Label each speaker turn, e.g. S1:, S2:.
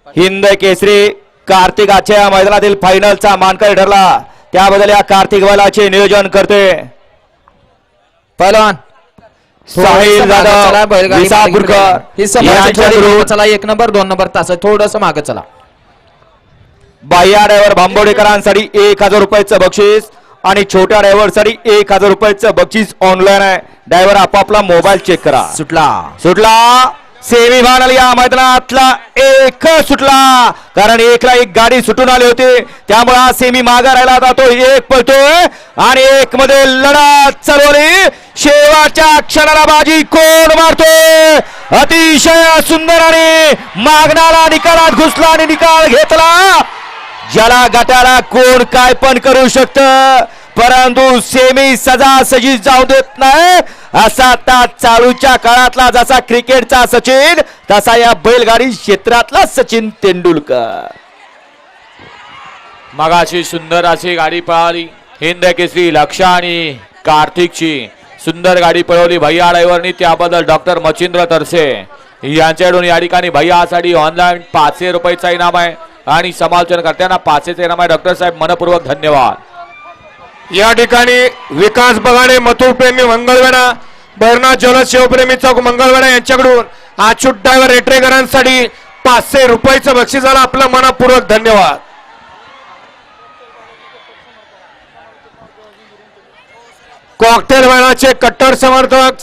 S1: हिंद केसरी कार्तिकाच्या मैदानातील फायनलचा मानकरी ठरला, त्याबद्दल या कार्तिक बैलाचे नियोजन करते
S2: पहलवान
S1: साहिल जाधव विसापूरकर यांच्याकडून।
S2: चला 1 नंबर 2 नंबर तास थोडस मागे चला।
S1: बाह्या ड्रायव्हर भांबोडेकरांसाठी 1000 रुपयाचं बक्षीस आणि छोट्या ड्रायव्हर साठी 1000 रुपयाचं बक्षीस ऑनलाईन आहे। ड्रायव्हर आपापला मोबाईल चेक करा। सुटला सेमी फायनल या मैदानातला एक सुटला, कारण 1 गाडी सुटून आली होती, त्यामुळे हा सेमी मागा राहिला जातो। 1 पळतोय आणि 1 मध्ये लढत चालवली, शेवटच्या क्षणाला बाजी कोण मारतोय। अतिशय सुंदर आणि मागणारा निकालात घुसला आणि निकाल घेतला। ज्याला गटाला कोण काय पण करू शकत, परंतु सेमी सजासजी जाऊ देत नाही। असा आता चालूच्या काळातला जसा क्रिकेटचा सचिन, तसा या बैलगाडी क्षेत्रातला सचिन तेंडुलकर।
S3: मगाशी सुंदर अशी गाडी पळाली हिंद केसरी लक्ष आणि कार्तिकची सुंदर गाडी पळवली भैया ड्रायव्हरनी, त्याबद्दल डॉक्टर मच्छिंद्र तरसे यांच्याकडून या ठिकाणी भैयासाठी ऑनलाईन 500 रुपयाचा इनाम आहे आणि समालोचन करताना 500चे इनाम आहे। डॉक्टर साहेब मनपूर्वक धन्यवाद।
S4: या ठिकाणी विकास बगाडे मथुरप्रेमी मंगळवेढा, बर्णा जलद शिवप्रेमी चौक मंगळवेढा यांच्याकडून अच्युत ड्रायव्हर रेटरेकरांसाठी 500 रुपयाचं बक्षीस झालं। आपलं मनपूर्वक धन्यवाद। कॉकटेल बैलाचे कट्टर समर्थक